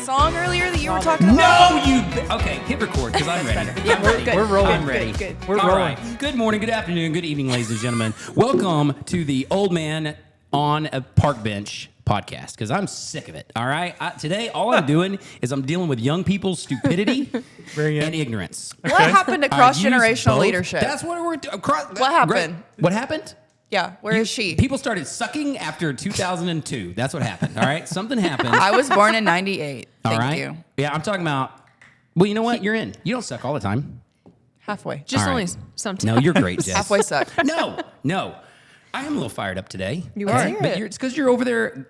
song earlier that you were talking about? Okay, hit record because I'm ready. Yeah, We're rolling. I'm ready. Good. We're All rolling. right. Good morning, good afternoon, good evening, ladies and gentlemen. Welcome to the Old Man on a Park Bench podcast because I'm sick of it. All right. Today, all I'm doing is I'm dealing with young people's stupidity and ignorance. What happened to cross-generational leadership? That's what we're doing. What happened? What happened? Yeah, where is she? People started sucking after 2002. That's what happened. All right. Something happened. I was born in 98. All Thank right. you. Yeah, I'm talking about. Well, you know what? You're in. You don't suck all the time. Halfway. Just All only right. sometimes. No, you're great, Jess. Halfway suck. No. I am a little fired up today. You Let's are. hear But it. it's because you're over there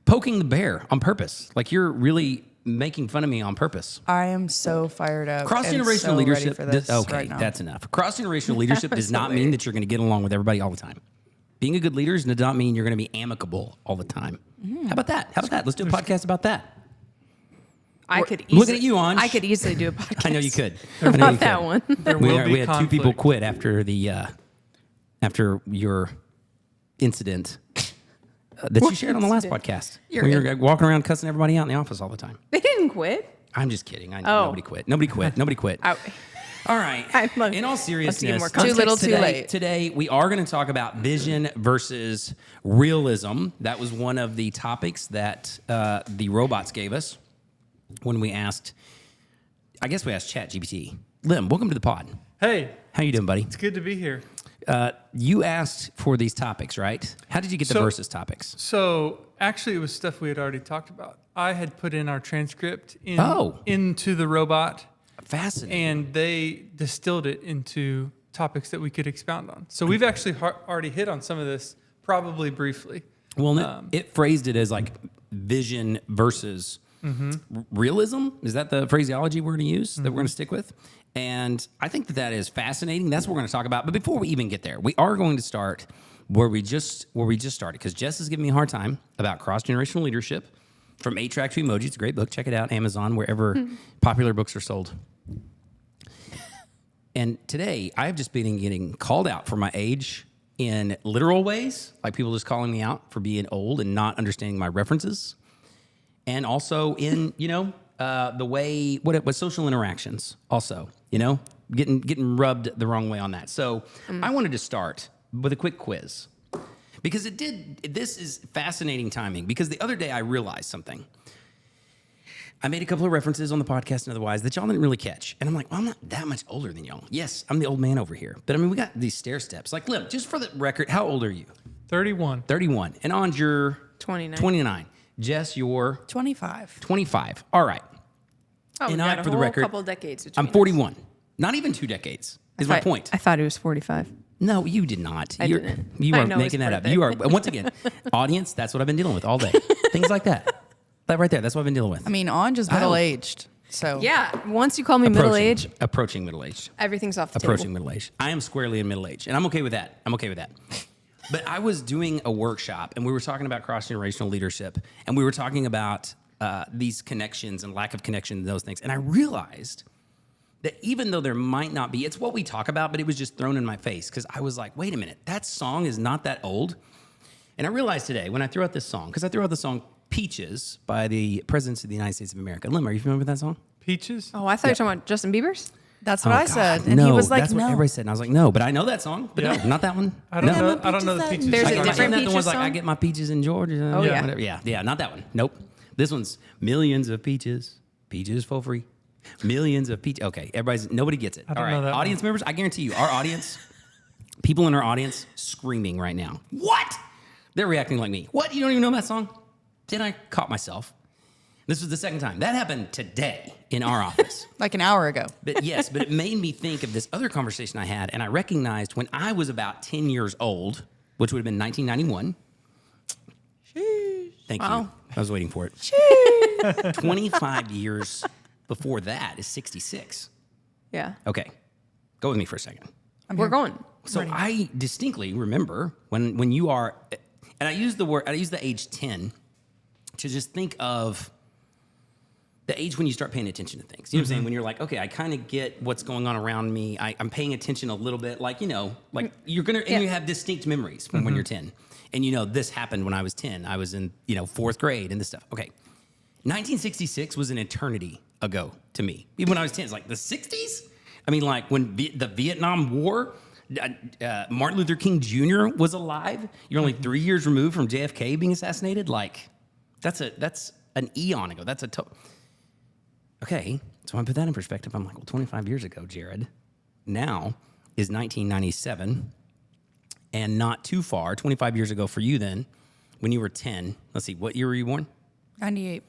poking the bear on purpose. Like you're really making fun of me on purpose. I am so fired up. Cross-generational and so leadership. Ready for this Okay, right now. that's enough. Cross-generational leadership does not mean that you're going to get along with everybody all the time. Being a good leader does not mean you're going to be amicable all the time. How about that? Let's do a podcast about that. I could Looking easily, at you, Anj. I could easily do a podcast. I know you could. I know you About could. that one. There We will be had conflict. two people quit after the after your incident that you shared on the last podcast. You're When you were walking around cussing everybody out in the office all the time. They didn't quit. I'm just kidding. I know Oh. nobody quit. Nobody quit. I- All right. I'm like- In all seriousness, more Too little, too today, late. Today we are going to talk about vision versus realism. That was one of the topics that the robots gave us when we asked. I guess we asked ChatGPT. Lim, welcome to the pod. Hey, How you doing, buddy? it's good to be here. You asked for these topics, right? How did you get the So- versus topics? So actually, it was stuff we had already talked about. I had put in our transcript into the robot, Fascinating. and they distilled it into topics that we could expound on. So we've actually already hit on some of this, probably briefly. Well, it phrased it as like vision versus realism. Is that the phraseology we're going to use that we're going to stick with? And I think that is fascinating. That's what we're going to talk about. But before we even get there, we are going to start where we just started because Jess is giving me a hard time about cross-generational leadership from 8-Track to Emoji. It's a great book. Check it out, Amazon, wherever popular books are sold. And today, I've just been getting called out for my age in literal ways, like people just calling me out for being old and not understanding my references. And also in, the way, what social interactions also, getting rubbed the wrong way on that. So I wanted to start with a quick quiz because this is fascinating timing because the other day I realized something. I made a couple of references on the podcast and otherwise that y'all didn't really catch. And I'm like, well, I'm not that much older than y'all. Yes, I'm the old man over here. But I mean, we got these stair steps. Like, Lim, just for the record, how old are you? 31. 31. And Anj, you're 29. 29. Jess, you're 25. 25. All right. Oh, we And got I, a for the whole record, couple decades between I'm 41. Not even 2 decades is my point. I thought it was 45. No, you did not. I didn't. You I are know making his that up. birthday. You are, once again, audience, that's what I've been dealing with all day. Things like that. That right there, that's what I've been dealing with. I mean, Anj is middle-aged, so. Yeah. Once you call me middle age, Approaching middle age. everything's off the Approaching table. middle age. I am squarely in middle age, and I'm okay with that. But I was doing a workshop, and we were talking about cross-generational leadership, and we were talking about these connections and lack of connection and those things. And I realized that even though there might not be, it's what we talk about, but it was just thrown in my face because I was like, wait a minute, that song is not that old. And I realized today when I threw out this song, because I threw out the song Peaches by the Presidents of the United States of America. Lim, are you familiar with that song? Peaches? Oh, I thought you were talking about Justin Bieber's. That's what I God, said. And no, he was like, that's no. what everybody said. And I was like, no, but I know that song. But Yeah. no, not that one. I don't No. know. I don't know the Peaches. There's a song. different the Peaches one's like, song? I get my peaches in Georgia. Oh, yeah. Whatever. Yeah, not that one. Nope. This one's millions of peaches for free. Millions of peaches. Okay, nobody gets it. I don't All right, know that audience members, I guarantee you, our audience, people in our audience screaming right now. What? They're reacting like me. What? You don't even know that song? Then I caught myself. This was the second time. That happened today in our office. Like an hour ago. But yes, but it made me think of this other conversation I had, and I recognized when I was about 10 years old, which would have been 1991. Thank Wow. you. I was waiting for it. 25 years before that is 66. Yeah. Okay, go with me for a second. We're going. So I distinctly remember when you are, and I use the age 10 to just think of the age when you start paying attention to things. You know what I'm saying? When you're like, okay, I kind of get what's going on around me. I'm paying attention a little bit. Like, you're going to, and you have distinct memories from when you're 10. And, this happened when I was 10. I was in, 4th grade and this stuff. Okay. 1966 was an eternity ago to me. Even when I was 10, it's like the 60s? I mean, like when the Vietnam War, Martin Luther King Jr. was alive. You're only 3 years removed from JFK being assassinated. Like, that's an eon ago. Okay, so when I put that in perspective, I'm like, well, 25 years ago, Jared, now is 1997, and not too far, 25 years ago for you then, when you were 10. Let's see, what year were you born? 98.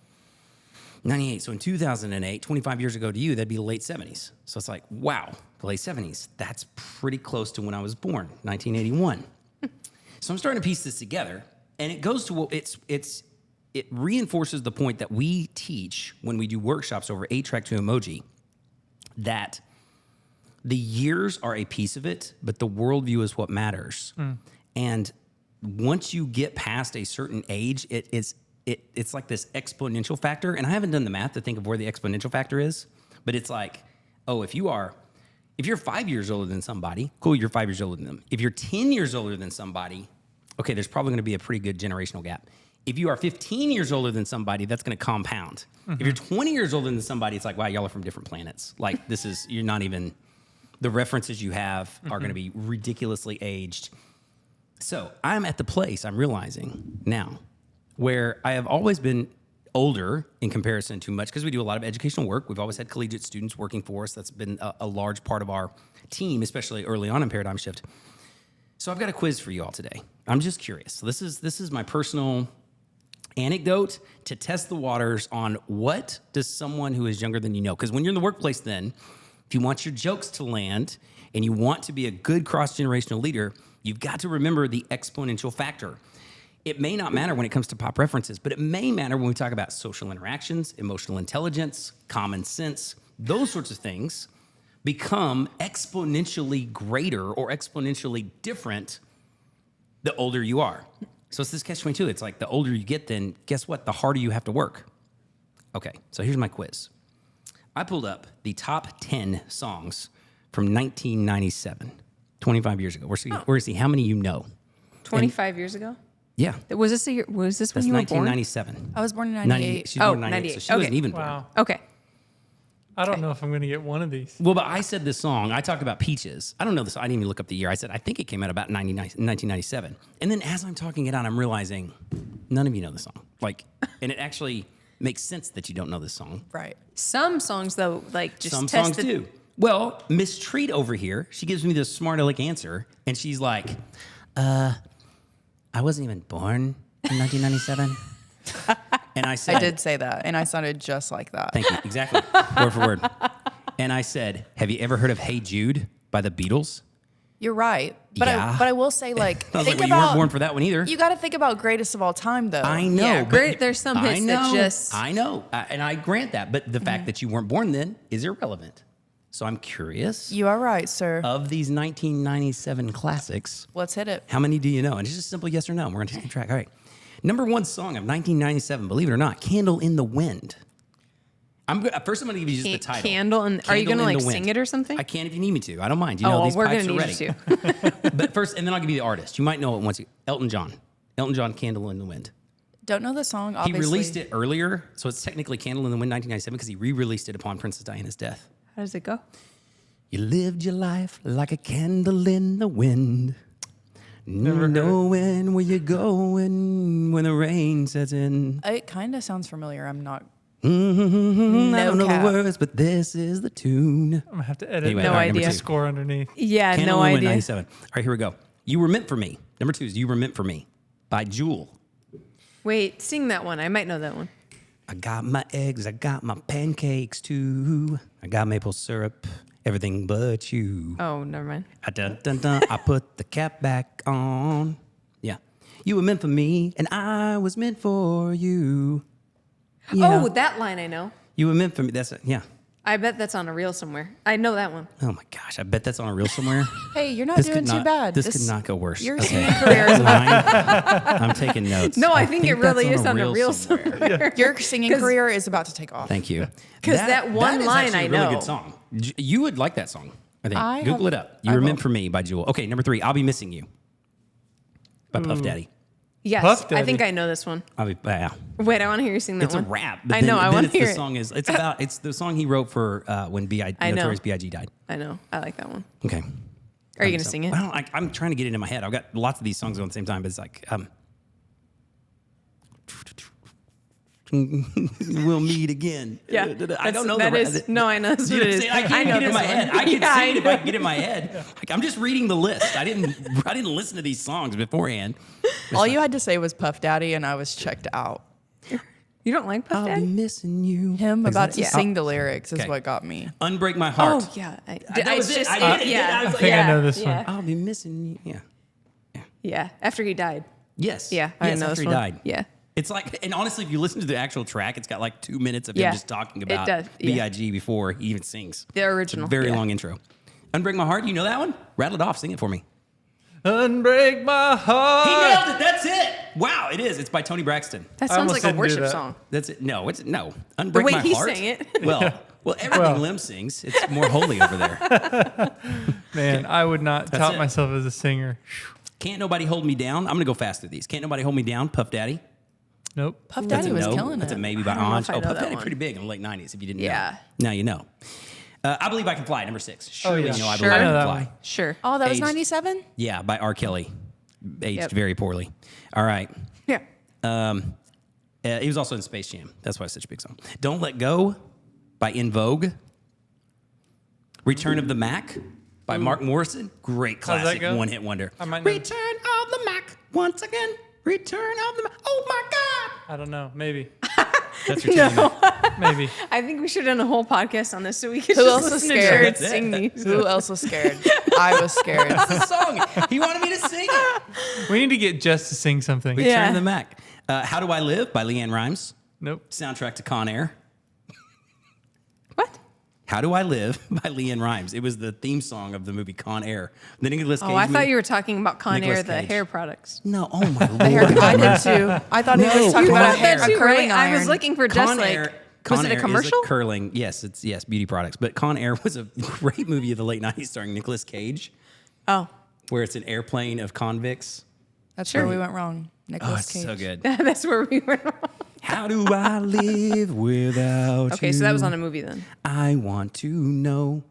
98. So in 2008, 25 years ago to you, that'd be the late 70s. So it's like, wow, the late 70s. That's pretty close to when I was born, 1981. So I'm starting to piece this together, and it goes to it reinforces the point that we teach when we do workshops over 8-track to emoji, that the years are a piece of it, but the worldview is what matters. And once you get past a certain age, it's like this exponential factor. And I haven't done the math to think of where the exponential factor is, but it's like, oh, if you're 5 years older than somebody, cool, you're 5 years older than them. If you're 10 years older than somebody, okay, there's probably going to be a pretty good generational gap. If you are 15 years older than somebody, that's going to compound. If you're 20 years older than somebody, it's like, wow, y'all are from different planets. Like, you're not even, the references you have are going to be ridiculously aged. So I'm at the place I'm realizing now where I have always been older in comparison to much, because we do a lot of educational work. We've always had collegiate students working for us. That's been a large part of our team, especially early on in Paradigm Shift. So I've got a quiz for you all today. I'm just curious. So this is my personal anecdote to test the waters on what does someone who is younger than you know. Because when you're in the workplace then, if you want your jokes to land and you want to be a good cross-generational leader, you've got to remember the exponential factor. It may not matter when it comes to pop references, but it may matter when we talk about social interactions, emotional intelligence, common sense. Those sorts of things become exponentially greater or exponentially different the older you are. So it's this catch-22. It's like the older you get, then guess what? The harder you have to work. Okay, so here's my quiz. I pulled up the top 10 songs from 1997, 25 years ago. We're going to see how many you know. 25 years ago? Yeah. Was this when That's you were born? 1997. I was born in 98. She's born in 98. 98, so she wasn't Okay. even born. Wow. Okay. I don't know if I'm going to get one of these. Well, but I said this song. I talked about Peaches. I don't know this. I didn't even look up the year. I said, I think it came out about 1997. And then as I'm talking it out, I'm realizing none of you know the song. Like, and it actually makes sense that you don't know this song. Right. Some songs, though, like just Some tested. songs do. Well, Miss Treat over here, she gives me this smart aleck answer, and she's like, I wasn't even born in 1997. And I said, I did say that, and I sounded just like that. thank you. Exactly. Word for word. And I said, have you ever heard of Hey Jude by the Beatles? You're right, but Yeah. I will say, like, I was think like, well, you weren't about born for that one either. you got to think about greatest of all time, though. I know. Yeah, but- great. There's some hits I know, that just. I know. And I grant that. But the fact that you weren't born then is irrelevant. So I'm curious, You are right, sir. of these 1997 classics, Let's hit it. how many do you know? And it's just a simple yes or no. We're going to keep track. All right. Number one song of 1997, believe it or not, Candle in the Wind. First, I'm going to give you just the title. Candle in- are you Candle gonna, in like, the sing Wind. it or something? I can if you need me to. I don't mind. You Oh, know, well, these we're pipes gonna are need ready. you to. But first, and then I'll give you the artist. You might know it once. Elton John. Elton John, Candle in the Wind. Don't know the song, obviously. He released it earlier, so it's technically Candle in the Wind 1997 because he re-released it upon Princess Diana's death. How does it go? You lived your life like a candle in the wind. Never heard it. Knowing where you're going when the rain sets in. It kind of sounds familiar. I'm not. I don't know cap. the words, but this is the tune. I'm going to have to edit Anyway, that all right, with number the two. score underneath. Yeah, Candle no in the Wind idea. 97. All right, here we go. You Were Meant for Me. Number two is You Were Meant for Me by Jewel. Wait, sing that one. I might know that one. I got my eggs, I got my pancakes too. I got maple syrup, everything but you. Oh, never mind. Dun, dun, dun, I put the cap back on. Yeah. You were meant for me, and I was meant for you. Yeah. Oh, that line I know. You were meant for me. That's it. Yeah. I bet that's on a reel somewhere. I know that one. Oh my gosh, I bet that's on a reel somewhere. Hey, you're not This doing could too not- bad. This could not go worse. Your Okay. singing career is I'm taking notes. No, I think it really that's is on a reel somewhere. your singing career is about to take off. Thank you. 'Cause that one is line actually I a really know. good song. You would like that song, I think. I Google have- it up. You I Were will. Meant for Me by Jewel. Okay, number three, I'll Be Missing You by Puff Daddy. Yes, Puff I think Daddy. I know this one. I'll be, yeah. Wait, I want to hear you sing that It's one. a rap. But I then- know. I then want it's to hear the it. song is. It's the song he wrote for when I know. Notorious B.I.G. died. I know. I like that one. Okay. Are you going to So- sing it? Well, I'm trying to get it in my head. I've got lots of these songs going at the same time, but it's like, we'll meet again. Yeah. I don't know that the is, no, I know. That's You what know it what I'm is. saying? I can't know get it in this my one. head. I can Yeah, sing it if know. I can get it in my head. Like, I'm just reading the list. I didn't listen to these songs beforehand. All you had to say was Puff Daddy, and I was checked out. You don't like Puff I'll be Daddy? missing you. Him about to Yeah. sing the lyrics is Okay. what got me. Unbreak My Heart. Oh, yeah. That was it. I did it. yeah. I was I like, think yeah, I know this yeah. one. I'll be missing you. Yeah. Yeah. After he died. Yes. Yeah, I Yes, know after this he one. died. Yeah. It's like, and honestly, if you listen to the actual track, it's got like 2 minutes of him Yeah, just talking it about does, yeah. B.I.G. before he even sings. The original. It's a very yeah. long intro. Unbreak My Heart, you know that one? Rattle it off, sing it for me. Unbreak my heart. He nailed it, that's it. Wow, it is. It's by Tony Braxton. That I sounds almost like a didn't do worship that. song. That's it. No, no. Unbreak The way My he Heart. sang it. Well, everything Well. Lim sings, it's more holy over there. Man, I would not That's tout it. myself as a singer. Can't Nobody Hold Me Down. I'm going to go fast through these. Can't Nobody Hold Me Down, Puff Daddy. Nope. Puff That's Daddy a was no. killing That's it. a maybe by I don't know Anj. if I Oh, know Puff that Daddy one. pretty big in the late 90s, if you didn't Yeah. know. Now you know. I Believe I Can Fly, number 6. Surely yeah. you know I Sure. Believe I I know Can that Fly. one. Sure. Oh, that was Aged- 97? Yeah, by R. Kelly. Aged Yep. very poorly. All right. Yeah. He was also in Space Jam. That's why it's such a big song. Don't Let Go by In Vogue. Return of the Mac by Mark Morrison. Great How's that classic go? one-hit wonder. I might know. Return of the Mac once again. Return of the Mac. Oh my God. I don't know. Maybe. That's Return of the Mac. Maybe. I think we should have done a whole podcast on this so we could Who just else was listen to scared? Jared That's it. sing these. Who else was scared? I was scared. That's the song. He wanted me to sing it. We need to get Jess to sing something. Return Yeah. of the Mac. How Do I Live by Leanne Rimes. Nope. Soundtrack to Con Air. What? How Do I Live by Leanne Rimes. It was the theme song of the movie Con Air. The Nicolas Cage Oh, I movie. thought you were talking about Con Nicolas Air, the Cage. hair products. No, oh my The hair, lord. I did too. I thought he No, was talking you about thought that a too, curling right? I iron. was looking for just like, was it a commercial? Is a curling. Yes, yes, beauty products. But Con Air was a great movie of the late 90s starring Nicolas Cage, Oh, where it's an airplane of convicts. That's where we went wrong. Oh, Nicholas it's Cage. so good. that's where we were. How do I live without you? Okay, so that was on a movie then. I want to know.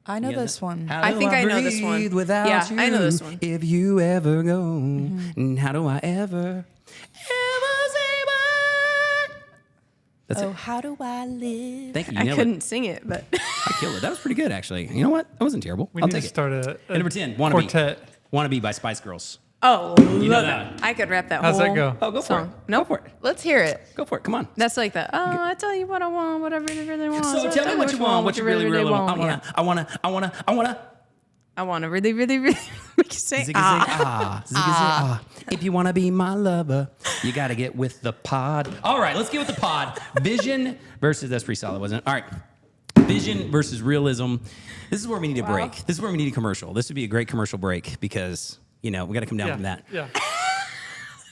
I know Yeah, this that- one. How I do think I know this breathe one. Without Yeah, you, I know this one. If you ever go, and how do I ever say bye? That's Oh, it. how do I live? Thank you. You I nailed couldn't it. sing it, but I killed it. That was pretty good, actually. You know what? That wasn't terrible. We I'll need take to it. start a And number 10, Wannabe. quartet. Wannabe by Spice Girls. oh, You know love that. it. I could rap that How's whole that go? Oh, go for song. it. Nope. Go for it. Let's hear it. Go for it. Come on. That's like the, oh, I tell you what I want, what I really, really want. So tell me what you want, what you really, really want. Yeah. I wanna. I want to really, really, really make you say, Zigga zig ah. ah, zigga zig ah. If you wanna be my lover, you gotta get with the pod. All right, let's get with the pod. Vision versus, that's pretty solid, wasn't it? All right. Vision versus realism. This is where we need a break. This is where we need a commercial. This would be a great commercial break because, you know, we gotta come down Yeah. from that. Yeah.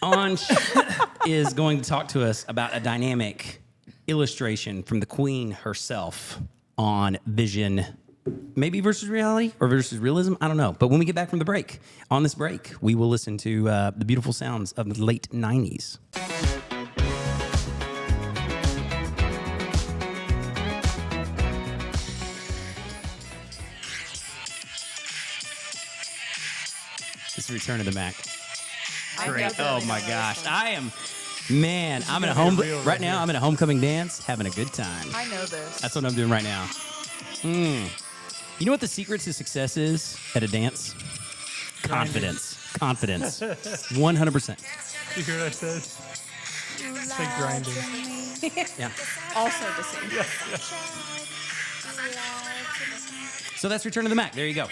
Anj is going to talk to us about a dynamic illustration from the queen herself on vision, maybe versus reality or versus realism. I don't know. But when we get back from the break, on this break, we will listen to the beautiful sounds of the late 90s. This is Return of the Mac. Great. Oh my gosh. I'm at a home real right right now. here. I'm at a homecoming dance, having a good time. I know this. That's what I'm doing right now. You know what the secret to success is at a dance? Confidence. Confidence. 100%. You hear what I said? It's like grinding. Yeah. Also the same. So that's Return of the Mac. There you go.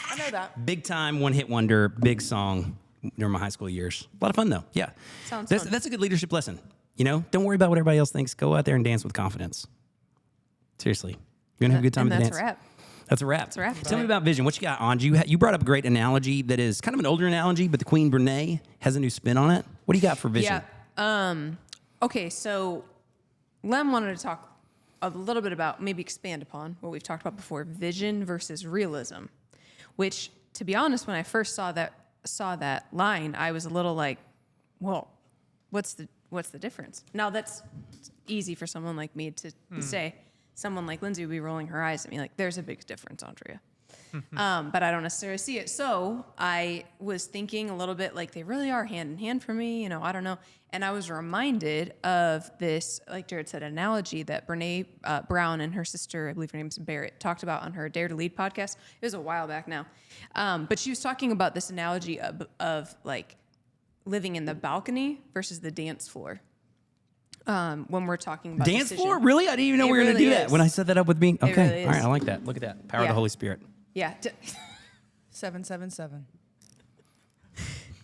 I know that. Big time, one hit wonder, big song during my high school years. A lot of fun though. Yeah. Sounds that's, fun. That's a good leadership lesson. You know, don't worry about what everybody else thinks. Go out there and dance with confidence. Seriously. You're going to have a good time And at the that's dance. a wrap. That's a wrap. That's a wrap. Tell me about Vision. What you got, Anj? You brought up a great analogy that is kind of an older analogy, but the Queen Brené has a new spin on it. What do you got for Vision? Yeah. Okay, so Lem wanted to talk a little bit about, maybe expand upon what we've talked about before, vision versus realism, which, to be honest, when I first saw that line, I was a little like, well, what's the difference? Now that's easy for someone like me to say. Someone like Lindsay would be rolling her eyes at me like, there's a big difference, Andrea. But I don't necessarily see it. So I was thinking a little bit like they really are hand in hand for me. I don't know. And I was reminded of this, like Jared said, analogy that Brené Brown and her sister, I believe her name's Barrett, talked about on her Dare to Lead podcast. It was a while back now. But she was talking about this analogy of like living in the balcony versus the dance floor. When we're talking about Dance decision. floor? Really? I didn't even know we were going to really do that is. when I set that up with me. Okay. really All right. is. I like that. Look at that. Power of the Yeah. Holy Spirit. Yeah. 777.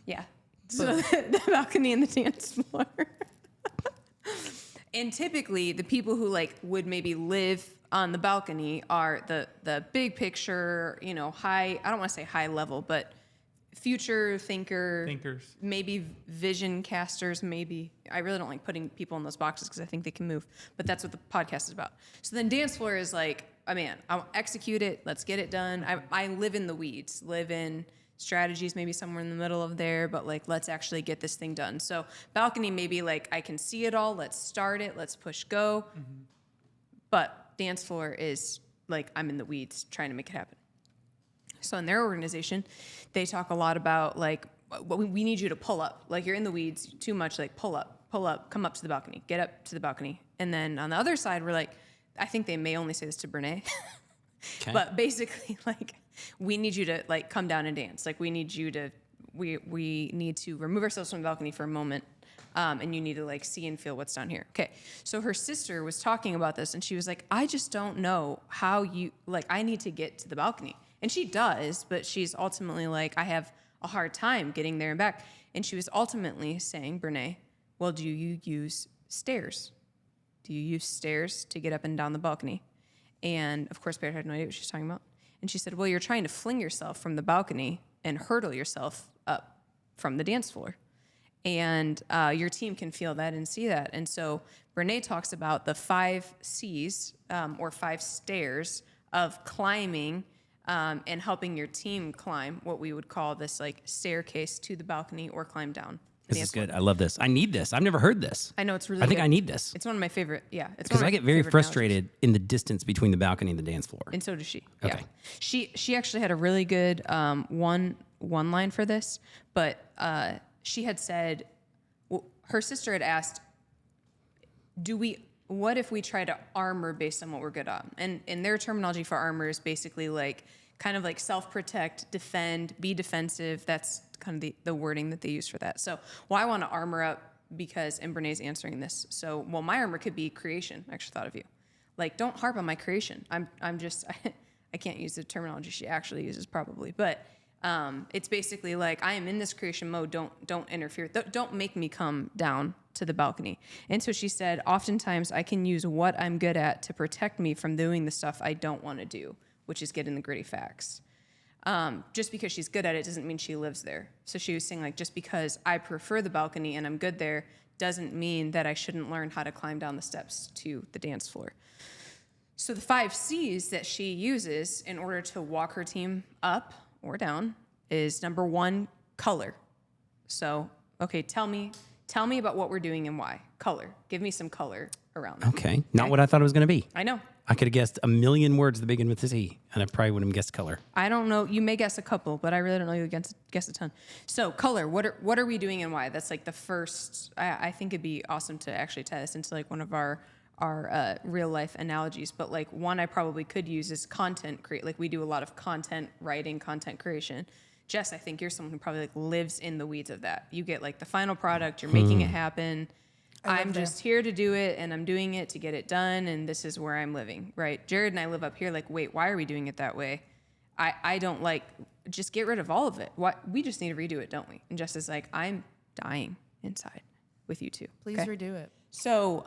Yeah. So the balcony and the dance floor. And typically the people who like would maybe live on the balcony are the big picture, high, I don't want to say high level, but future thinkers, maybe vision casters, maybe. I really don't like putting people in those boxes because I think they can move, but that's what the podcast is about. So then dance floor is like, oh man, I'll execute it. Let's get it done. I live in the weeds, live in strategies, maybe somewhere in the middle of there, but like, let's actually get this thing done. So balcony, maybe like, I can see it all. Let's start it. Let's push go. Mm-hmm. But dance floor is like, I'm in the weeds trying to make it happen. So in their organization, they talk a lot about like, we need you to pull up. Like you're in the weeds too much, like pull up, come up to the balcony, get up to the balcony. And then on the other side, we're like, I think they may only say this to Brené, okay. But basically like, we need you to like come down and dance. Like we need you to, we need to remove ourselves from the balcony for a moment. And you need to like see and feel what's down here. Okay. So her sister was talking about this and she was like, I just don't know how I need to get to the balcony. And she does, but she's ultimately like, I have a hard time getting there and back. And she was ultimately saying, Brené, well, do you use stairs? Do you use stairs to get up and down the balcony? And of course, Barrett had no idea what she was talking about. And she said, well, you're trying to fling yourself from the balcony and hurdle yourself up from the dance floor. And your team can feel that and see that. And so Brené talks about the 5 C's or 5 stairs of climbing and helping your team climb what we would call this like staircase to the balcony or climb down. This is good. I love this. I need this. I've never heard this. I know it's really I think good. I need this. It's one of my favorite. Yeah. Because I get very frustrated in the distance between the balcony and the dance floor. And so does she. Okay. Yeah. She actually had a really good one line for this, but she had said, her sister had asked, what if we try to armor based on what we're good on? And their terminology for armor is basically like, kind of like self-protect, defend, be defensive. That's kind of the wording that they use for that. So, I want to armor up because, and Brené's answering this. So, my armor could be creation. I actually thought of you. Like, don't harp on my creation. I'm just, I can't use the terminology she actually uses probably, but it's basically like, I am in this creation mode. Don't interfere. Don't make me come down to the balcony. And so she said, oftentimes I can use what I'm good at to protect me from doing the stuff I don't want to do, which is get in the gritty facts. Just because she's good at it doesn't mean she lives there. So she was saying like, just because I prefer the balcony and I'm good there doesn't mean that I shouldn't learn how to climb down the steps to the dance floor. So the 5 C's that she uses in order to walk her team up or down is number 1, color. So, okay, tell me about what we're doing and why. Color. Give me some color around that. Okay. Not what I thought it was going to be. I know. I could have guessed a million words that begin with this E, and I probably wouldn't have guessed color. I don't know. You may guess a couple, but I really don't know you guess a ton. So color, what are we doing and why? That's like the first, I think it'd be awesome to actually tie this into like one of our real life analogies. But like one I probably could use is content create. Like we do a lot of content writing, content creation. Jess, I think you're someone who probably like lives in the weeds of that. You get like the final product, you're making it happen. I'm just here to do it, and I'm doing it to get it done, and this is where I'm living, right? Jared and I live up here like, wait, why are we doing it that way? I don't like, just get rid of all of it. We just need to redo it, don't we? And Jess is like, I'm dying inside with you two. Please redo it. So,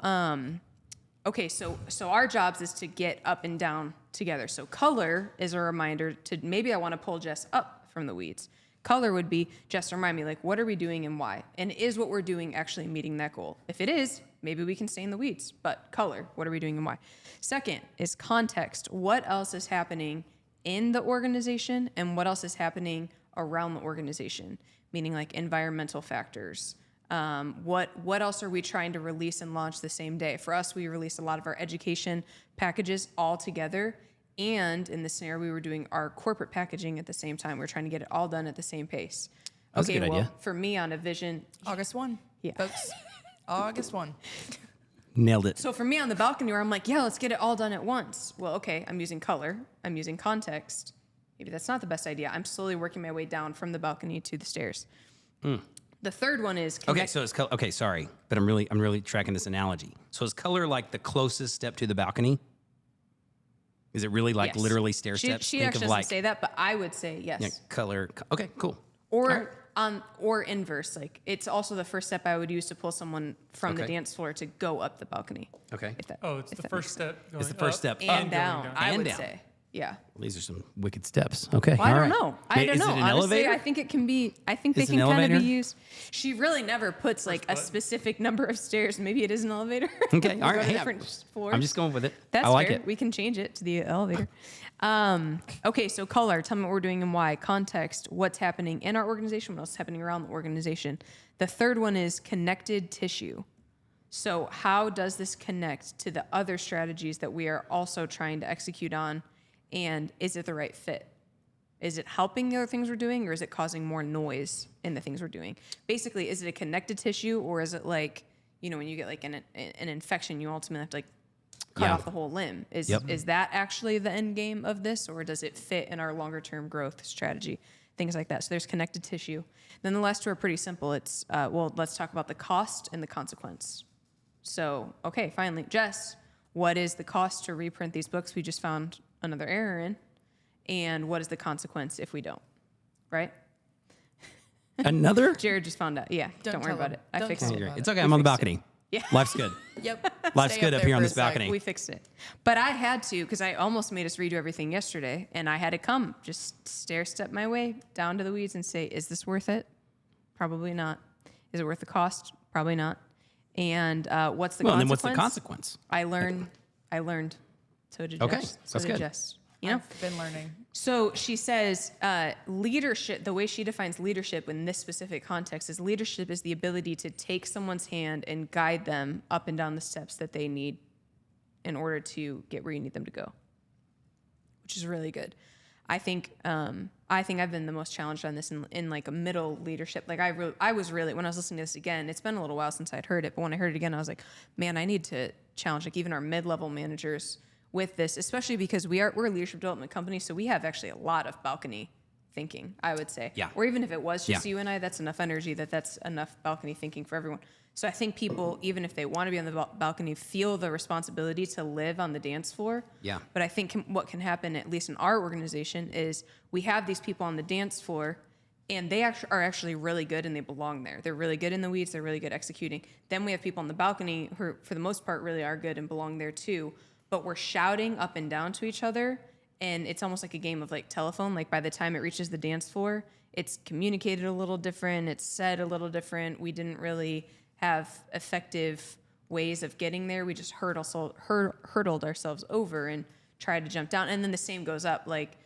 okay, so our jobs is to get up and down together. So color is a reminder to maybe I want to pull Jess up from the weeds. Color would be, Jess, remind me, like, what are we doing and why? And is what we're doing actually meeting that goal? If it is, maybe we can stay in the weeds. But color, what are we doing and why? Second is context. What else is happening in the organization and what else is happening around the organization? Meaning like environmental factors, What else are we trying to release and launch the same day? For us, we released a lot of our education packages all together. And in this scenario, we were doing our corporate packaging at the same time. We were trying to get it all done at the same pace. That's a good idea. For me on a vision, August 1. Yeah. Folks. August 1. Nailed it. so for me on the balcony where I'm like, yeah, let's get it all done at once. Well, okay, I'm using color. I'm using context. Maybe that's not the best idea. I'm slowly working my way down from the balcony to the stairs. The third one is Okay, so it's color. Okay, sorry, but I'm really tracking this analogy. So is color like the closest step to the balcony? Is it really like Yes. literally stair steps? She Think actually of doesn't like say that, but I would say yes. yeah, color. Okay, cool. Or or inverse. Like it's also the first step I would use to pull someone from the Okay. dance floor to go up the balcony. Okay. If that, Oh, it's if the that first makes sense. step. Going It's the first up step and up. And going down, I And would down. say. Yeah. These are some wicked steps. Okay. Well, I all don't right. know. I don't Is know. it an Honestly, elevator? I think it can be. I think they Is it can an kind of elevator? be used. She really never puts like a button. specific number of stairs. Maybe it is an elevator. Okay. We'll All go right. to Hey, different floors. I'm just going with it. That's I like fair. it. We can change it to the elevator. Okay, so color. Tell me what we're doing and why. Context. What's happening in our organization? What's happening around the organization? The third one is connected tissue. So how does this connect to the other strategies that we are also trying to execute on? And is it the right fit? Is it helping the other things we're doing, or is it causing more noise in the things we're doing? Basically, is it a connected tissue, or is it like, when you get like an infection, you ultimately have to like cut Yeah. off the whole limb? Is Yep. is that actually the end game of this, or does it fit in our longer term growth strategy? Things like that. So there's connected tissue. Then the last two are pretty simple. It's let's talk about the cost and the consequence. So, okay, finally, Jess, what is the cost to reprint these books we just found another error in? And what is the consequence if we don't? Right? Another? Jared just found out. Yeah, don't worry tell about him. it. I Don't fixed tell it. him about It's okay. I'm on the balcony. Yeah. Life's good. Yep. Life's Stay good up there here on for a this sec. balcony. We fixed it. But I had to, because I almost made us redo everything yesterday, and I had to come, just stair step my way down to the weeds and say, is this worth it? Probably not. Is it worth the cost? Probably not. And what's the Well, consequence? then what's the consequence? I learned. So did Okay, Jess. So that's did good. Jess. You know? I've been learning. So she says leadership, the way she defines leadership in this specific context is leadership is the ability to take someone's hand and guide them up and down the steps that they need in order to get where you need them to go, which is really good. I think I've been the most challenged on this in like a middle leadership. Like I was really, when I was listening to this again, it's been a little while since I'd heard it, but when I heard it again, I was like, man, I need to challenge like even our mid-level managers with this, especially because we're a leadership development company, so we have actually a lot of balcony thinking, I would say. Yeah. Or even if it was just Yeah. you and I, that's enough energy that's enough balcony thinking for everyone. So I think people, even if they want to be on the balcony, feel the responsibility to live on the dance floor. Yeah. But I think what can happen, at least in our organization, is we have these people on the dance floor, and they are actually really good, and they belong there. They're really good in the weeds. They're really good executing. Then we have people on the balcony who, for the most part, really are good and belong there too. But we're shouting up and down to each other, and it's almost like a game of like telephone. Like by the time it reaches the dance floor, it's communicated a little different. It's said a little different. We didn't really have effective ways of getting there. We just hurdled ourselves over and tried to jump down. And then the same goes up. Like,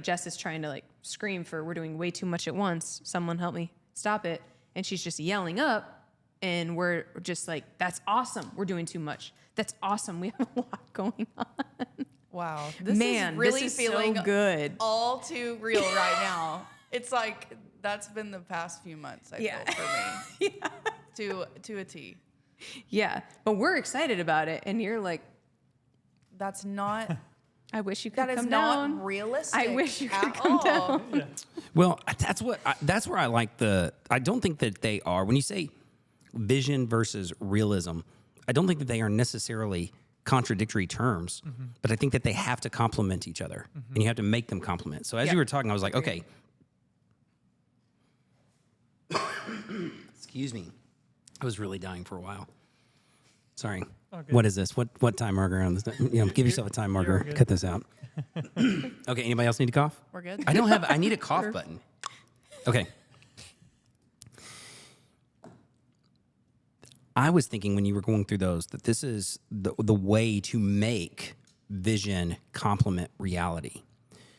Jess is trying to like scream for we're doing way too much at once. Someone help me stop it. And she's just yelling up, and we're just like, that's awesome. We're doing too much. That's awesome. We have a lot going on. Wow. This Man, is really this is feeling so good. all too real right now. It's like that's been the past few months, I feel, for me. To a T. Yeah. But we're excited about it. And you're like, That's not I wish you could that is come not down. realistic. I wish you could at come all. down. Well, that's where I like I don't think that they are, when you say vision versus realism, I don't think that they are necessarily contradictory terms, but I think that they have to complement each other, and you have to make them complement. So as you were talking, I was like, okay, excuse me, I was really dying for a while. Sorry. good. What is this? What time marker on this? Give yourself a time marker. good. Cut this out. Okay. Anybody else need to cough? We're good. I need a cough button. Okay. I was thinking when you were going through those that this is the way to make vision complement reality.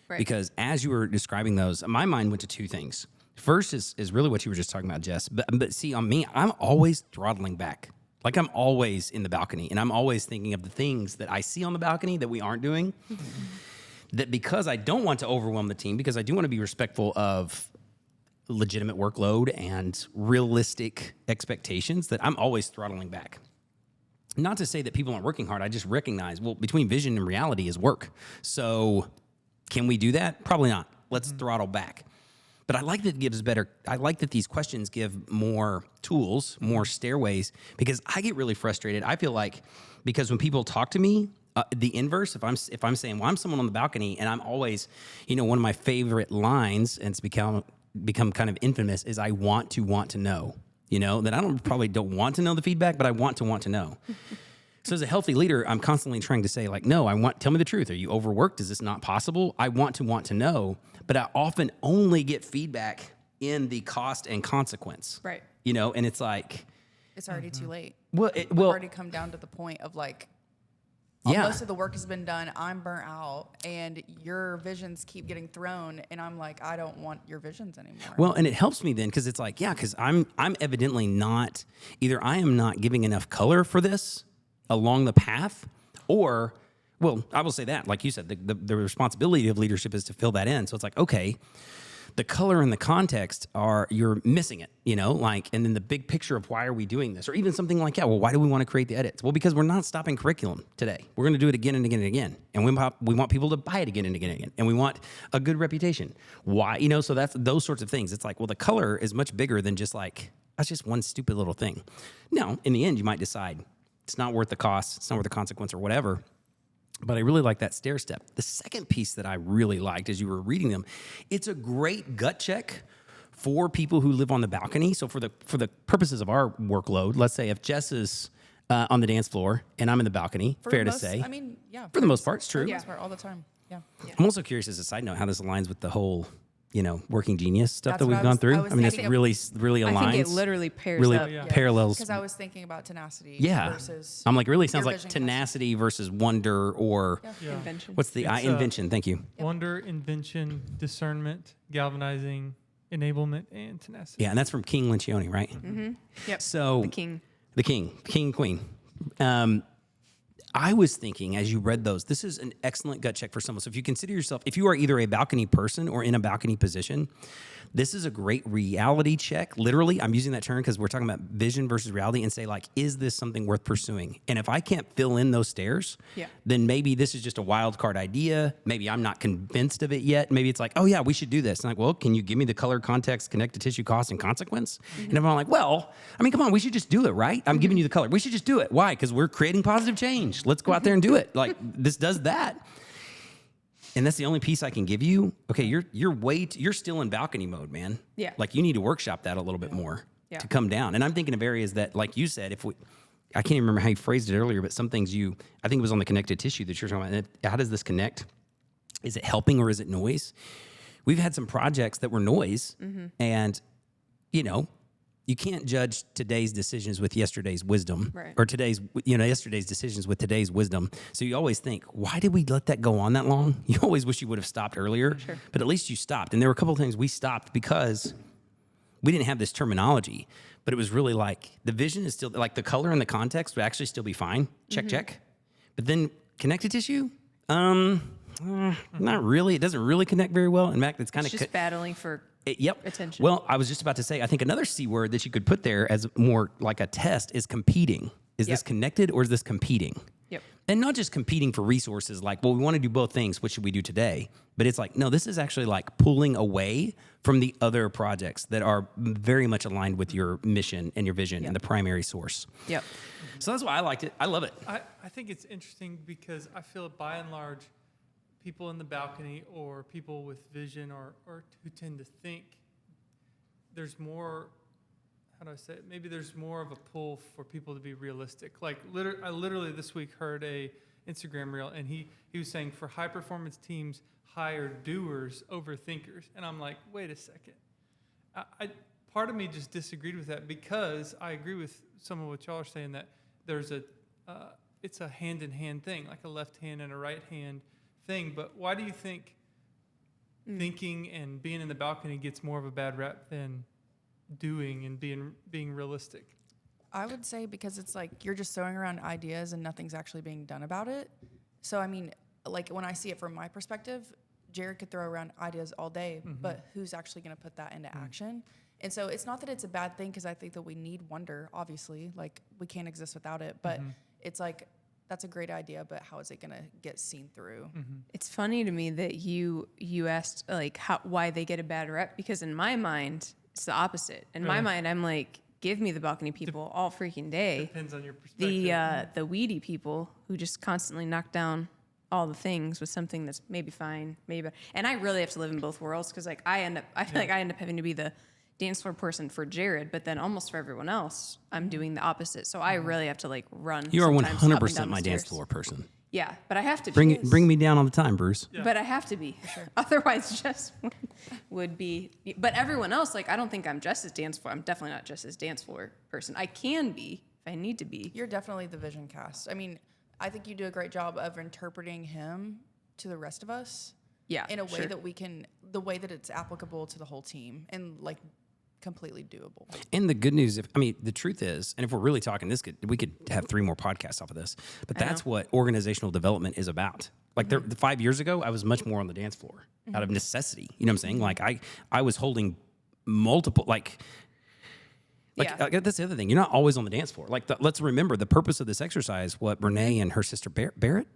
Right. Because as you were describing those, my mind went to two things. First is really what you were just talking about, Jess. But see, on me, I'm always throttling back. Like I'm always in the balcony, and I'm always thinking of the things that I see on the balcony that we aren't doing. That because I don't want to overwhelm the team, because I do want to be respectful of legitimate workload and realistic expectations, that I'm always throttling back. Not to say that people aren't working hard. I just recognize, well, between vision and reality is work. So can we do that? Probably not. Let's throttle back. But I like that it gives better. I like that these questions give more tools, more stairways, because I get really frustrated. I feel like because when people talk to me, the inverse, if I'm saying, well, I'm someone on the balcony, and I'm always, one of my favorite lines, and it's become kind of infamous, is I want to know. That I probably don't want to know the feedback, but I want to know. So as a healthy leader, I'm constantly trying to say, like, no, tell me the truth. Are you overworked? Is this not possible? I want to know, but I often only get feedback in the cost and consequence. Right. And it's like, it's already too late. Well, We've already come down to the point of like, yeah. most of the work has been done. I'm burnt out, and your visions keep getting thrown, and I'm like, I don't want your visions anymore. Well, and it helps me then because it's like, yeah, because I'm evidently not, either I am not giving enough color for this along the path, or, well, I will say that, like you said, the responsibility of leadership is to fill that in. So it's like, okay, the color and the context you're missing it, and then the big picture of why are we doing this? Or even something like, yeah, well, why do we want to create the edits? Well, because we're not stopping curriculum today. We're going to do it again and again and again. And we want people to buy it again and again and again. And we want a good reputation. Why? So that's those sorts of things. It's like, well, the color is much bigger than just like, that's just one stupid little thing. Now, in the end, you might decide it's not worth the cost, it's not worth the consequence or whatever. But I really like that stair step. The second piece that I really liked as you were reading them, it's a great gut check for people who live on the balcony. So for the purposes of our workload, let's say if Jess is on the dance floor and I'm in the balcony, fair to say. I mean, yeah. For the most part, it's true. For the most part, all the time. Yeah. I'm also curious as a side note how this aligns with the whole, working genius stuff That's that what we've I gone was- through. I was I mean, it's thinking of- really aligns. I think it literally pairs really up. parallels. Because I was thinking about tenacity Yeah. versus I'm like, really sounds your like vision tenacity versus wonder or Yeah. Invention. what's the It's, invention? Thank you. Wonder, invention, discernment, galvanizing, enablement, and tenacity. Yeah, and that's from King Lencioni, right? Yep. So The king. Queen. I was thinking as you read those, this is an excellent gut check for someone. So if you consider yourself, if you are either a balcony person or in a balcony position, this is a great reality check. Literally, I'm using that term because we're talking about vision versus reality, and say like, is this something worth pursuing? And if I can't fill in those stairs, then maybe this is just a wild card idea. Maybe I'm not convinced of it yet. Maybe it's like, oh yeah, we should do this. And like, well, can you give me the color, context, connective tissue, cost, and consequence? And everyone like, well, I mean, come on, we should just do it, right? I'm giving you the color. We should just do it. Why? Because we're creating positive change. Let's go out there and do it. Like this does that. And that's the only piece I can give you. Okay, you're still in balcony mode, man. Yeah. Like you need to workshop that a little bit more to come down. And I'm thinking of areas that, like you said, I can't even remember how you phrased it earlier, but some things I think it was on the connected tissue that you're talking about. And how does this connect? Is it helping or is it noise? We've had some projects that were noise, and you can't judge today's decisions with yesterday's wisdom, Right. or yesterday's decisions with today's wisdom. So you always think, why did we let that go on that long? You always wish you would have stopped earlier, but at least you stopped. And there were a couple of things we stopped because we didn't have this terminology, but it was really like the vision is still like the color and the context would actually still be fine. Check. But then connective tissue, not really. It doesn't really connect very well. In fact, it's kind of just battling for attention. Well, I was just about to say, I think another C word that you could put there as more like a test is competing. Is this connected or is this competing? Yep. And not just competing for resources like, well, we want to do both things. What should we do today? But it's like, no, this is actually like pulling away from the other projects that are very much aligned with your mission and your vision and the primary source. Yep. So that's why I liked it. I love it. I think it's interesting because I feel by and large, people in the balcony or people with vision or who tend to think there's more, how do I say it? Maybe there's more of a pull for people to be realistic. Like I literally this week heard a Instagram reel, and he was saying for high performance teams, hire doers over thinkers. And I'm like, wait a second. Part of me just disagreed with that because I agree with some of what y'all are saying that there's it's a hand in hand thing, like a left hand and a right hand thing. But why do you think thinking and being in the balcony gets more of a bad rap than doing and being realistic? I would say because it's like you're just throwing around ideas and nothing's actually being done about it. So, I mean, like when I see it from my perspective, Jared could throw around ideas all day, but who's actually going to put that into action? And so it's not that it's a bad thing because I think that we need wonder, obviously. Like, we can't exist without it. But it's like, that's a great idea, but how is it going to get seen through? It's funny to me that you asked, like, why they get a bad rep, because in my mind, it's the opposite. In my mind, I'm like, give me the balcony people all freaking day. Depends on your perspective. The weedy people who just constantly knock down all the things with something that's maybe fine, maybe better. And I really have to live in both worlds because like I feel like I end up having to be the dance floor person for Jared, but then almost for everyone else, I'm doing the opposite. So I really have to like run. You are sometimes up and 100% down my the dance stairs. floor person. Yeah, but I have to Bring me down all the time, Bruce. Yeah. But I have to be. Sure. Otherwise, just would be. But everyone else, like, I don't think I'm just as dance floor. I'm definitely not just as dance floor person. I can be if I need to be. You're definitely the vision cast. I mean, I think you do a great job of interpreting him to the rest of us. Yeah, in a way sure. that we can, the way that it's applicable to the whole team and like completely doable. And the good news, the truth is, and if we're really talking we could have 3 more podcasts off of this, but that's what organizational development is about. Like 5 years ago, I was much more on the dance floor out of necessity. You know what I'm saying? Like I was holding multiple, that's the other thing. You're not always on the dance floor. Let's remember the purpose of this exercise. What Brené and her sister Barrett,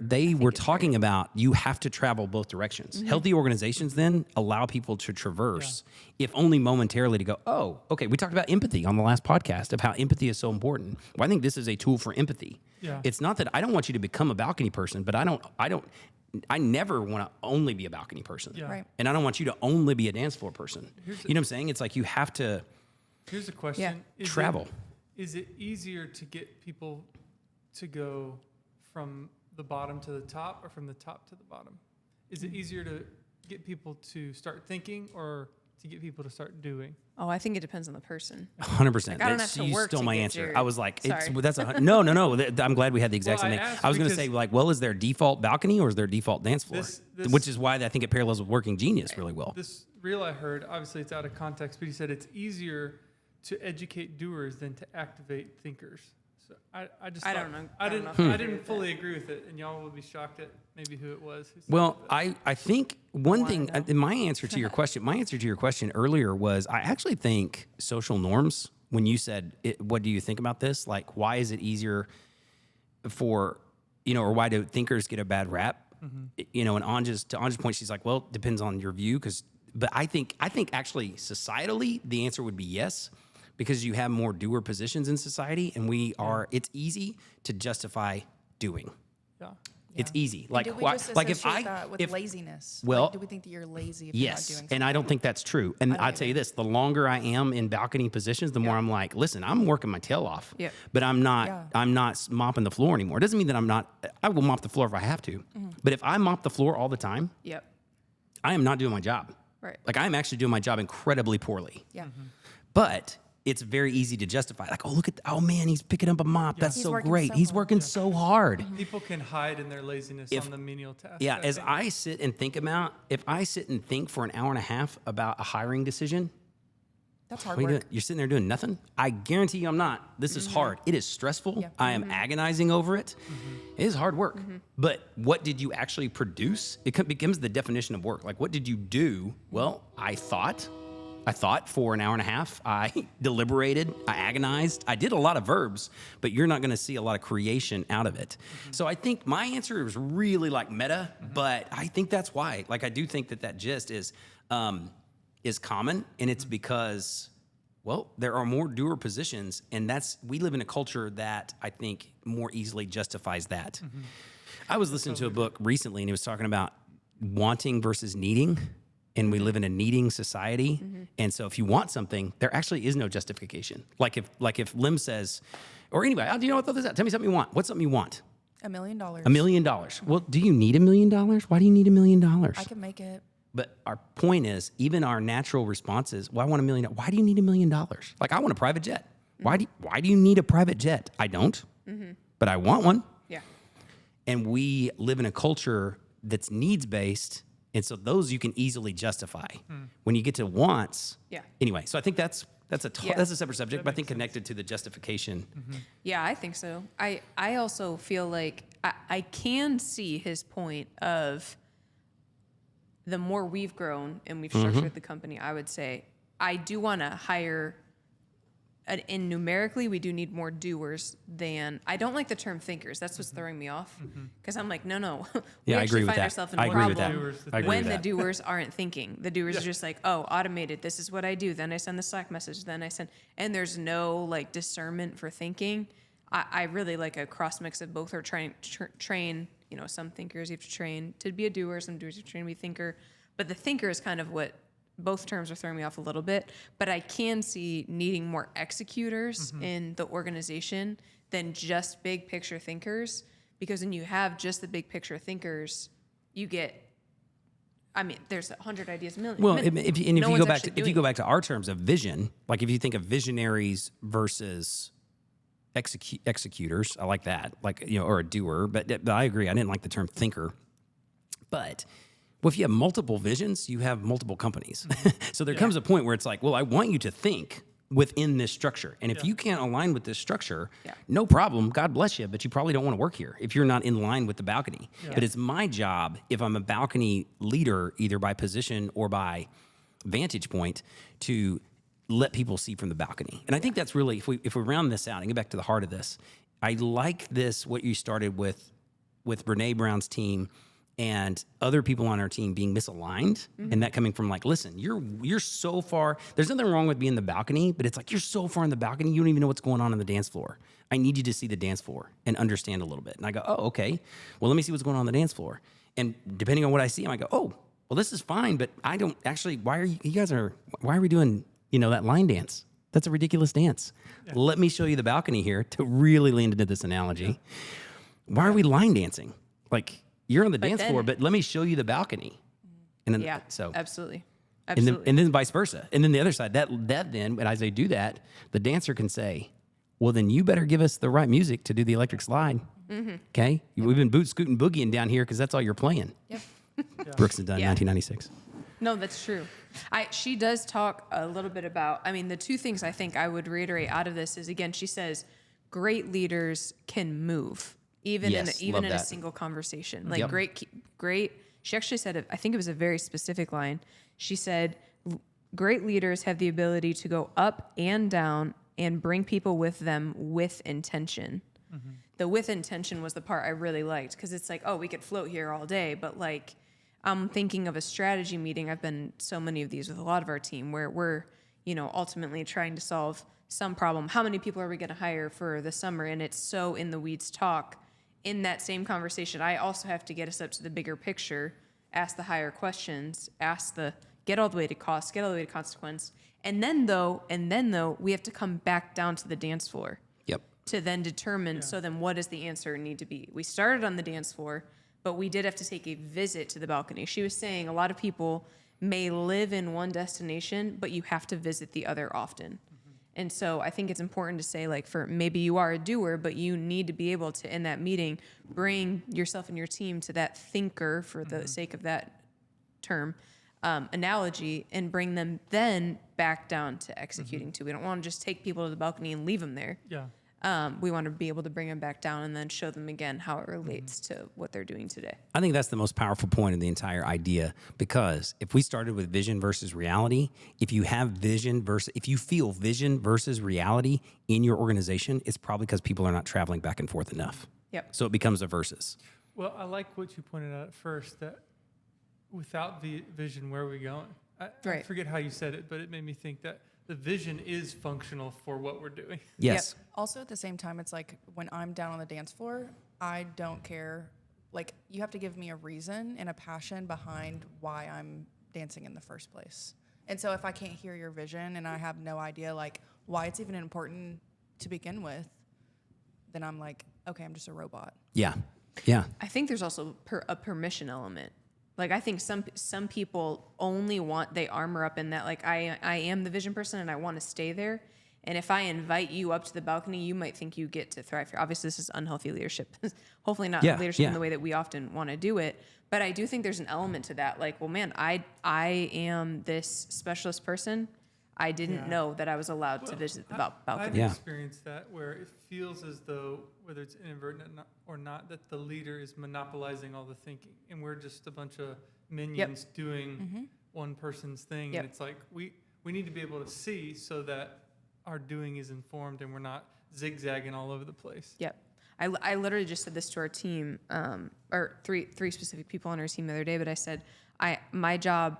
they were talking about. You have to travel both directions. Healthy organizations then allow people to traverse, if only momentarily, to go. Oh, okay. We talked about empathy on the last podcast of how empathy is so important. Well, I think this is a tool for empathy. Yeah. It's not that I don't want you to become a balcony person, but I never want to only be a balcony person. Yeah. Right. And I don't want you to only be a dance floor person. You know what I'm saying? It's like you have to. Here's a question. Travel. Is it easier to get people to go from the bottom to the top or from the top to the bottom? Is it easier to get people to start thinking or to get people to start doing? Oh, I think it depends on the person. 100%. Like, I don't have to you work stole to my get answer. Jared. I was like, Sorry. no. I'm glad we had the exact Well, same I thing. asked I was going to because say, like, well, is there default balcony or is there default dance floor? This- Which is why I think it parallels with Working Genius really well. This reel I heard, obviously it's out of context, but he said it's easier to educate doers than to activate thinkers. So I just I thought- don't know. I I don't didn't know if I I agree didn't with fully agree with it, and y'all will be shocked at maybe who it was. who said Well, it, but- I think one thing, I know. my answer to your question earlier was I actually think social norms, when you said, what do you think about this? Like, why is it easier for, or why do thinkers get a bad rap? And to Anja's point, she's like, well, it depends on your view. But I think actually societally, the answer would be yes, because you have more doer positions in society and it's easy to justify doing. yeah. It's easy. And Like, do we why, just like if associate I, that with if, laziness? well, Like, do we think that you're lazy if you're not yes, doing and I don't think that's true. And I'll tell you this: the longer I am in balcony positions, the more I'm like, listen, I'm working my tail off, Yep. but I'm not. Yeah. I'm not mopping the floor anymore. It doesn't mean that I'm not. I will mop the floor if I have to, but if I mop the floor all the time, Yep. I am not doing my job. Right. Like I'm actually doing my job incredibly poorly. Yeah. But it's very easy to justify. Like, oh man, he's picking up a mop. That's He's so working great. so He's hard. working so hard. People can hide in their laziness on the menial tasks. Yeah, as think. I sit and think for an hour and a half about a hiring decision, That's hard what are you work. doing? You're sitting there doing nothing? I guarantee you I'm not. This is hard. It is stressful. Yeah. I am agonizing over it. It is hard work. But what did you actually produce? It becomes the definition of work. Like, what did you do? Well, I thought for an hour and a half. I deliberated. I agonized. I did a lot of verbs, but you're not going to see a lot of creation out of it. So I think my answer is really like meta, but I think that's why. Like, I do think that gist is common, and it's because, well, there are more doer positions, and we live in a culture that I think more easily justifies that. I was listening to a book recently, and he was talking about wanting versus needing. And we live in a needing society. And so if you want something, there actually is no justification. Like if Lim says, or anyway, do you know what this is? Tell me something you want. What's something you want? $1 million. $1 million. Well, do you need $1 million? Why do you need $1 million? I can make it. But our point is, even our natural response is, well, I want $1 million. Why do you need $1 million? Like, I want a private jet. Why do you need a private jet? I don't, but I want one. Yeah. And we live in a culture that's needs-based And so those you can easily justify. When you get to wants, Yeah. Anyway, so I think that's a Yeah. that's a separate subject, but I think connected to the justification. Yeah, I think so. I also feel like I can see his point of the more we've grown and we've structured the company, I would say I do want to hire, and numerically, we do need more doers than, I don't like the term thinkers. That's what's throwing me off. Because I'm like, no. We Yeah, I actually agree with find that. ourselves in I a agree with that. problem I agree when with the that. doers aren't thinking. The doers are just like, oh, automated. This is what I do. Then I send the Slack message. Then I send, and there's no like discernment for thinking. I really like a cross mix of both, or train, some thinkers you have to train to be a doer, some doers you have to train to be a thinker. But the thinker is kind of what both terms are throwing me off a little bit. But I can see needing more executors in the organization than just big picture thinkers. Because when you have just the big picture thinkers, you get, there's 100 ideas a million. Well, if you go back to our terms of vision, like if you think of visionaries versus executors, I like that, or a doer. But I agree. I didn't like the term thinker. But if you have multiple visions, you have multiple companies. So there comes a point where it's like, well, I want you to think within this structure. And if you can't align with this structure, no problem. God bless you, but you probably don't want to work here if you're not in line with the balcony. Yeah. But it's my job, if I'm a balcony leader, either by position or by vantage point, to let people see from the balcony. And I think that's really, if we round this out and get back to the heart of this, I like this, what you started with Brené Brown's team and other people on our team being misaligned, and that coming from like, listen, you're so far. There's nothing wrong with being in the balcony, but it's like you're so far in the balcony, you don't even know what's going on the dance floor. I need you to see the dance floor and understand a little bit. And I go, oh, okay. Well, let me see what's going on the dance floor. And depending on what I see, I go, oh, well, this is fine, but I don't actually. Why are we doing that line dance? That's a ridiculous dance. Yeah. Let me show you the balcony here to really lean into this analogy. Yeah. Why are we line dancing? Like, you're on the dance floor, but let me show you the balcony. And then, absolutely. And then vice versa. And then the other side, that then, and as they do that, the dancer can say, well, then you better give us the right music to do the electric slide. Okay? We've been boot scooting boogieing down here because that's all you're playing. Yep. Brooks has done 1996. No, that's true. She does talk a little bit about, the two things I think I would reiterate out of this is, again, she says, great leaders can move. Even in a single conversation, like great. She actually said, I think it was a very specific line. She said, great leaders have the ability to go up and down and bring people with them with intention. The with intention was the part I really liked, because it's like, oh, we could float here all day, but like, I'm thinking of a strategy meeting. I've been so many of these with a lot of our team where we're, ultimately trying to solve some problem. How many people are we going to hire for the summer? And it's so in the weeds talk. In that same conversation, I also have to get us up to the bigger picture, ask the higher questions, get all the way to cost, get all the way to consequence. And then though, we have to come back down to the dance floor. Yep. To then determine, so then what does the answer need to be? We started on the dance floor, but we did have to take a visit to the balcony. She was saying a lot of people may live in one destination, but you have to visit the other often. And so I think it's important to say, like, for maybe you are a doer, but you need to be able to, in that meeting, bring yourself and your team to that thinker, for the sake of that term, analogy, and bring them then back down to executing too. We don't want to just take people to the balcony and leave them there. Yeah. We want to be able to bring them back down and then show them again how it relates to what they're doing today. I think that's the most powerful point of the entire idea, because if we started with vision versus reality, if you feel vision versus reality in your organization, it's probably because people are not traveling back and forth enough. Yep. So it becomes a versus. Well, I like what you pointed out at first, that without the vision, where are we going? I forget how you said it, but it made me think that the vision is functional for what we're doing. Yes. Yep. Also, at the same time, it's like when I'm down on the dance floor, I don't care. Like, you have to give me a reason and a passion behind why I'm dancing in the first place. And so if I can't hear your vision and I have no idea, like, why it's even important to begin with, then I'm like, okay, I'm just a robot. Yeah. Yeah. I think there's also a permission element. Like, I think some people only they armor up in that, like, I am the vision person and I want to stay there. And if I invite you up to the balcony, you might think you get to thrive here. Obviously, this is unhealthy leadership. Hopefully not leadership in the way that we often want to do it. But I do think there's an element to that. Like, well, man, I am this specialist person. I didn't know that I was allowed to visit the balcony. I've experienced that where it feels as though, whether it's inadvertent or not, that the leader is monopolizing all the thinking. And we're just a bunch of minions doing one person's thing. And it's like, we need to be able to see so that our doing is informed and we're not zigzagging all over the place. Yep. I literally just said this to our team, or three specific people on our team the other day, but I said, my job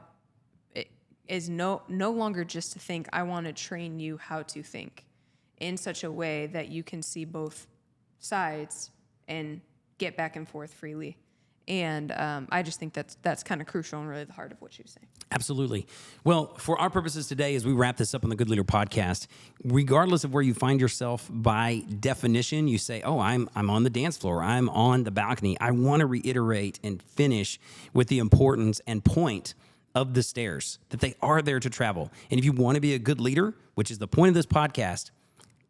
is no longer just to think. I want to train you how to think in such a way that you can see both sides and get back and forth freely. And I just think that's kind of crucial and really the heart of what she was saying. Absolutely. Well, for our purposes today, as we wrap this up on the Good Leader podcast, regardless of where you find yourself by definition, you say, oh, I'm on the dance floor, I'm on the balcony. I want to reiterate and finish with the importance and point of the stairs, that they are there to travel. And if you want to be a good leader, which is the point of this podcast,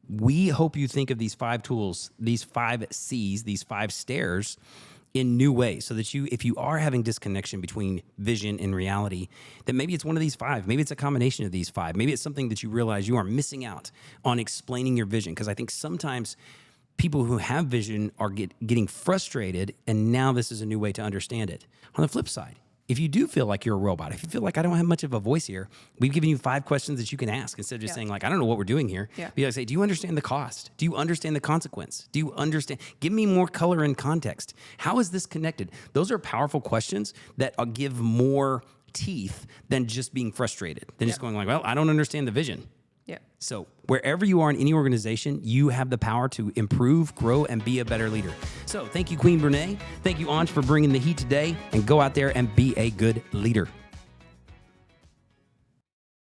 we hope you think of these 5 tools, these 5 C's, these 5 stairs in new ways, so that if you are having disconnection between vision and reality, that maybe it's one of these 5, maybe it's a combination of these 5, maybe it's something that you realize you are missing out on explaining your vision. Because I think sometimes people who have vision are getting frustrated, and now this is a new way to understand it. On the flip side, if you do feel like you're a robot, if you feel like I don't have much of a voice here, we've given you 5 questions that you can ask instead of just saying like, I don't know what we're doing here. Yeah. Be like, say, do you understand the cost? Do you understand the consequence? Do you understand? Give me more color and context. How is this connected? Those are powerful questions that give more teeth than just being frustrated, than just going like, well, I don't understand the vision. Yeah. So wherever you are in any organization, you have the power to improve, grow, and be a better leader. So thank you, Queen Brené. Thank you, Anj, for bringing the heat today, and go out there and be a good leader.